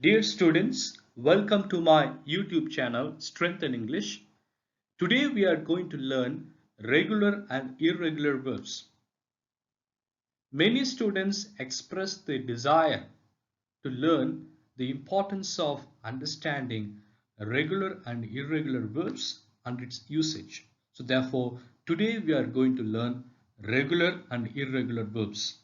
Dear students, welcome to my YouTube channel Strength in English. Today we are going to learn regular and irregular verbs. Many students express the desire to learn the importance of understanding regular and irregular verbs and its usage. So therefore, today we are going to learn regular and irregular verbs.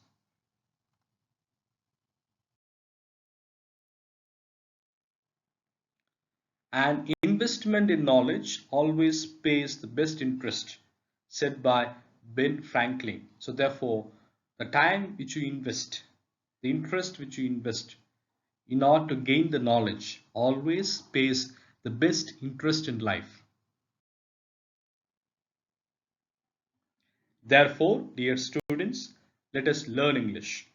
An investment in knowledge always pays the best interest, said by Ben Franklin. So therefore, the time which you invest, the interest which you invest in order to gain the knowledge always pays the best interest in life. Therefore, dear students, let us learn English.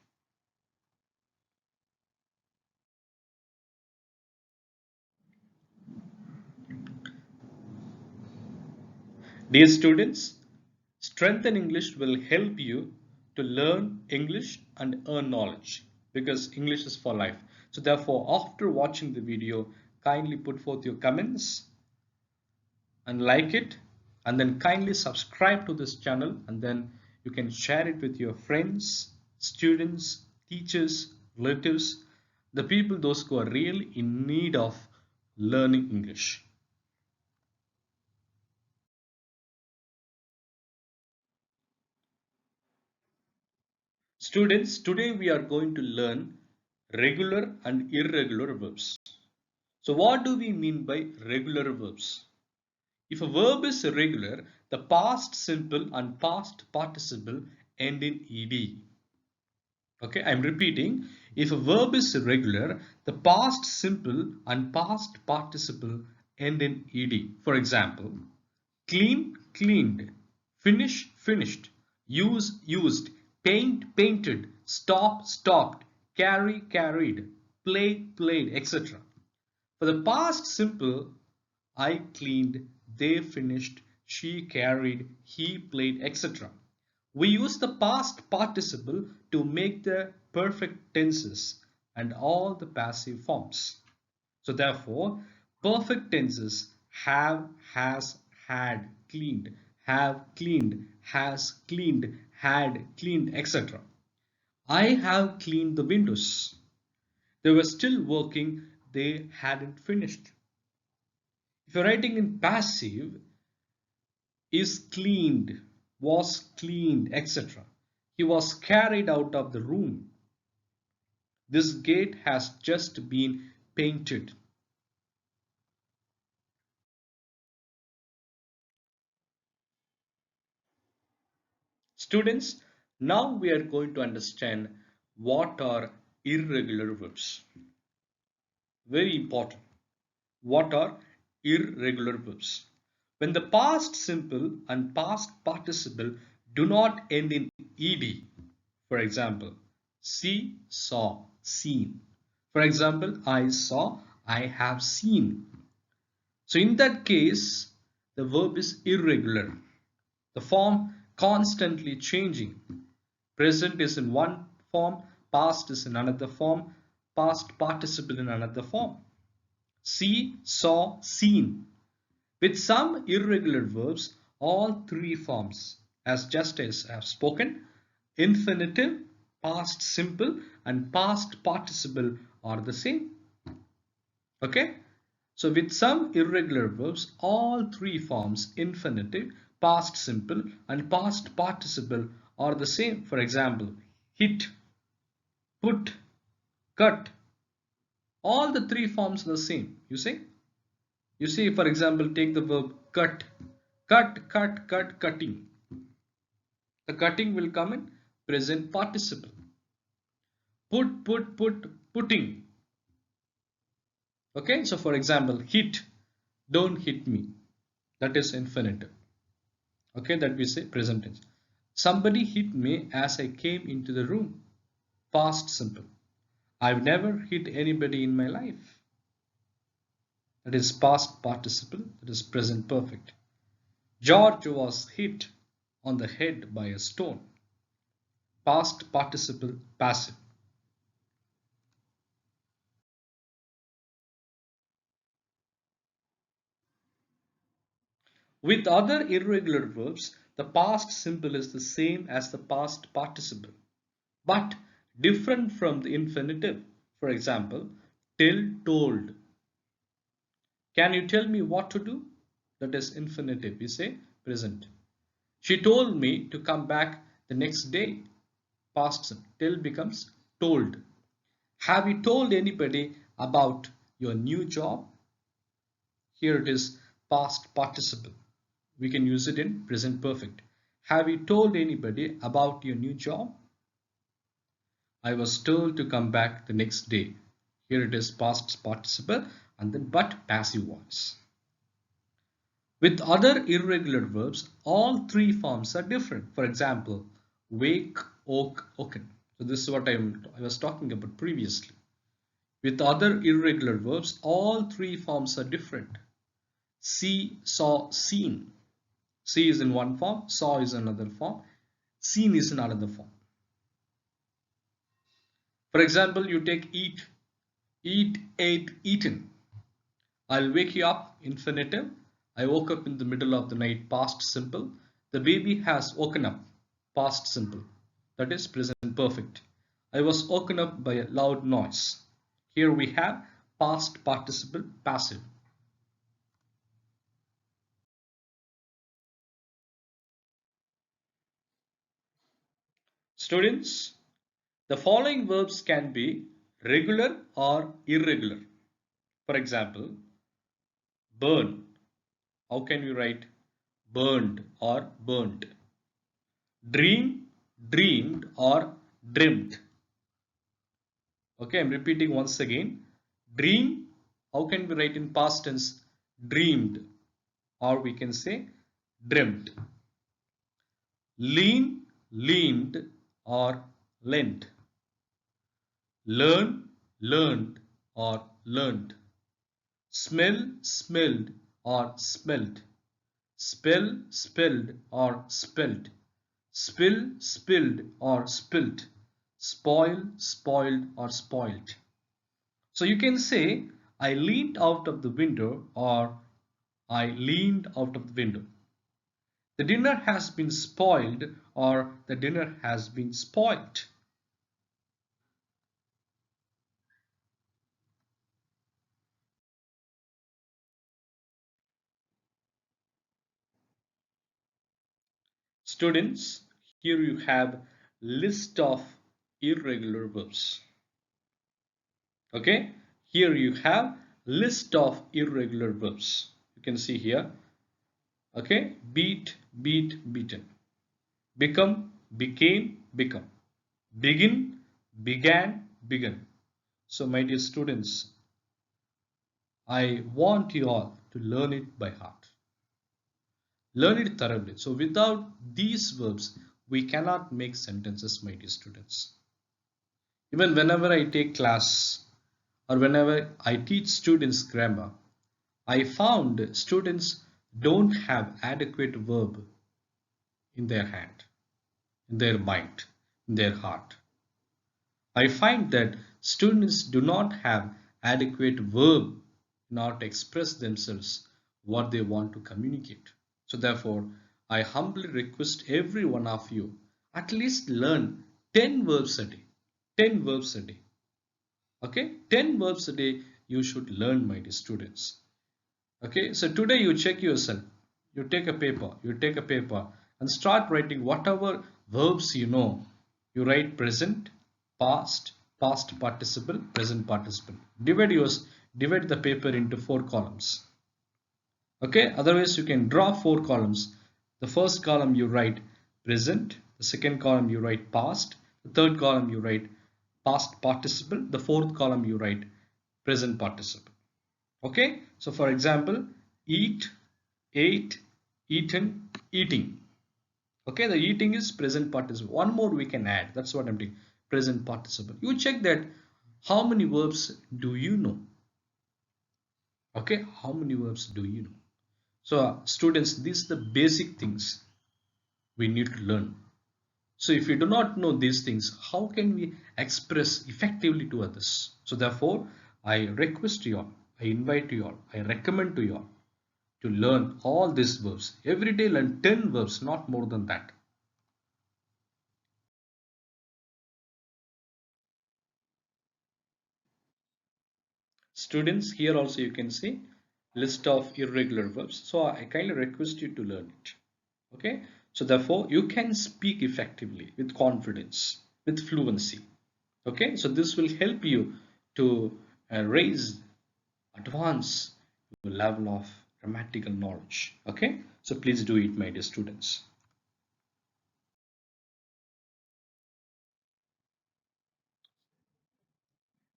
Dear students, Strength in English will help you to learn English and earn knowledge because English is for life. So therefore, after watching the video, kindly put forth your comments and like it, and then kindly subscribe to this channel, and then you can share it with your friends, students, teachers, relatives, the people those who are really in need of learning English. Students, today we are going to learn regular and irregular verbs. So what do we mean by regular verbs? If a verb is regular, the past simple and past participle end in ed. Okay, I'm repeating. If a verb is regular, the past simple and past participle end in ed. For example, clean, cleaned, finish, finished, use, used, paint, painted, stop, stopped, carry, carried, play, played, etc. For the past simple, I cleaned, they finished, she carried, he played, etc. We use the past participle to make the perfect tenses and all the passive forms. So therefore, perfect tenses have, has, had, cleaned, have cleaned, has cleaned, had cleaned, etc. I have cleaned the windows. They were still working, they hadn't finished. If you're writing in passive, is cleaned, was cleaned, etc. He was carried out of the room. This gate has just been painted. Students, now we are going to understand what are irregular verbs. Very important. What are irregular verbs? When the past simple and past participle do not end in ed, for example, see, saw, seen. For example, I saw, I have seen. So in that case, the verb is irregular. The form constantly changing. Present is in one form, past is in another form, past participle in another form. See, saw, seen. With some irregular verbs, all three forms, as just as I have spoken, infinitive, past simple, and past participle are the same. Okay? So with some irregular verbs, all three forms, infinitive, past simple, and past participle are the same. For example, hit, put, cut. All the three forms are the same. You see? You see, for example, take the verb cut. Cut, cut, cut, cutting. The cutting will come in present participle. Put, putting. Okay, so for example, hit, don't hit me. That is infinitive. Okay, that we say present tense. Somebody hit me as I came into the room. Past simple. I've never hit anybody in my life. That is past participle. That is present perfect. George was hit on the head by a stone. Past participle passive. With other irregular verbs, the past simple is the same as the past participle, but different from the infinitive. For example, tell, told. Can you tell me what to do? That is infinitive. We say present. She told me to come back the next day. Past simple. Tell becomes told. Have you told anybody about your new job? Here it is past participle. We can use it in present perfect. Have you told anybody about your new job? I was told to come back the next day. Here it is past participle and then but passive voice. With other irregular verbs, all three forms are different. For example, wake, woke, woken. So this is what I was talking about previously. With other irregular verbs, all three forms are different. See, saw, seen. See is in one form, saw is another form, seen is in another form. For example, you take eat, eat, ate, eaten. I'll wake you up, infinitive. I woke up in the middle of the night, past simple. The baby has woken up, past simple. That is present perfect. I was woken up by a loud noise. Here we have past participle passive. Students, the following verbs can be regular or irregular. For example, burn. How can we write burned or burnt? Dream, dreamed or dreamt. Okay, I'm repeating once again. Dream, how can we write in past tense? Dreamed, or we can say dreamt. Lean, leaned or lent. Learn, learned or learned. Smell, smelled or smelt. Spell, spelled or spelt. Spill, spilled or spilt. Spoil, spoiled or spoiled. So you can say I leaned out of the window or I leaned out of the window. The dinner has been spoiled or the dinner has been spoilt. Students, here you have list of irregular verbs. Okay, here you have list of irregular verbs. You can see here. Okay, beat, beat, beaten. Become, became, become. Begin, began, begun. So my dear students, I want you all to learn it by heart. Learn it thoroughly. So without these verbs, we cannot make sentences, my dear students. Even whenever I take class or whenever I teach students grammar, I found students don't have adequate verb in their hand, in their mind, in their heart. I find that students do not have adequate verb in order to express themselves what they want to communicate. So therefore, I humbly request every one of you at least learn 10 verbs a day. 10 verbs a day. Okay, 10 verbs a day you should learn, my dear students. Okay, so today you check yourself. You take a paper and start writing whatever verbs you know. You write present, past, past participle, present participle. Divide the paper into 4 columns. Okay, otherwise you can draw 4 columns. The first column you write present, the second column you write past, the third column you write past participle, the fourth column you write present participle. Okay, so for example, eat, ate, eaten, eating. Okay, the eating is present participle. One more we can add. That's what I'm doing. Present participle. You check that how many verbs do you know? Okay, how many verbs do you know? So students, these are the basic things we need to learn. So if you do not know these things, how can we express effectively to others? So therefore, I request you all, I invite you all, I recommend to you all to learn all these verbs. Every day learn 10 verbs, not more than that. Students, here also you can see list of irregular verbs. So I kindly request you to learn it. Okay. So therefore you can speak effectively with confidence, with fluency. Okay. So this will help you to advance your level of grammatical knowledge. Okay. So please do it, my dear students.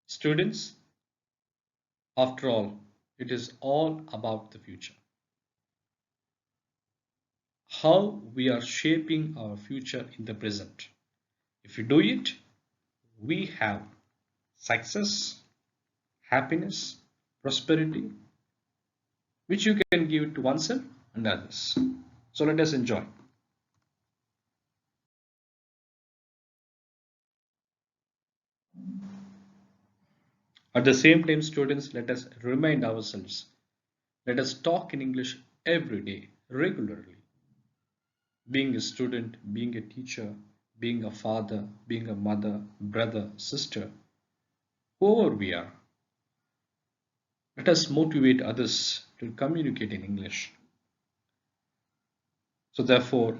Students, after all, it is all about the future. How we are shaping our future in the present. If you do it, we have success, happiness, prosperity, which you can give to oneself and others. So let us enjoy. At the same time, students, let us remind ourselves. Let us talk in English every day, regularly. Being a student, being a teacher, being a father, being a mother, brother, sister, whoever we are, let us motivate others to communicate in English. So therefore,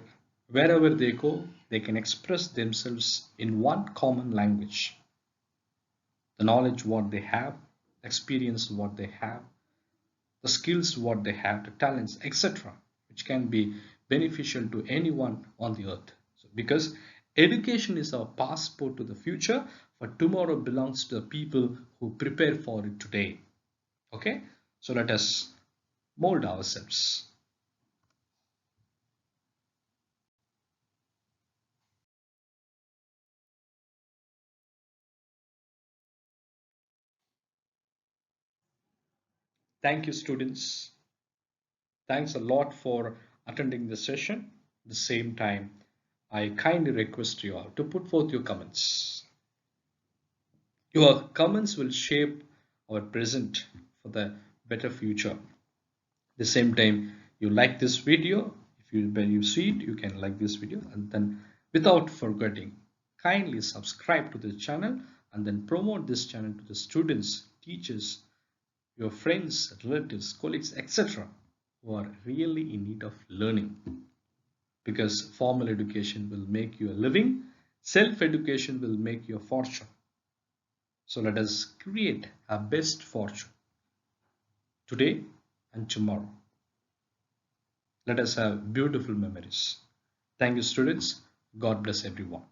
wherever they go, they can express themselves in one common language. The knowledge what they have, experience what they have, the skills what they have, the talents, etc., which can be beneficial to anyone on the earth. So because education is our passport to the future, for tomorrow belongs to the people who prepare for it today. Okay, so let us mold ourselves. Thank you, students. Thanks a lot for attending the session. At the same time, I kindly request you all to put forth your comments. Your comments will shape our present for the better future. At the same time, you like this video. If you when you see it, you can like this video, and then without forgetting, kindly subscribe to the channel and then promote this channel to the students, teachers, your friends, relatives, colleagues, etc., who are really in need of learning. Because formal education will make you a living, self-education will make you a fortune. So let us create our best fortune today and tomorrow. Let us have beautiful memories. Thank you, students. God bless everyone.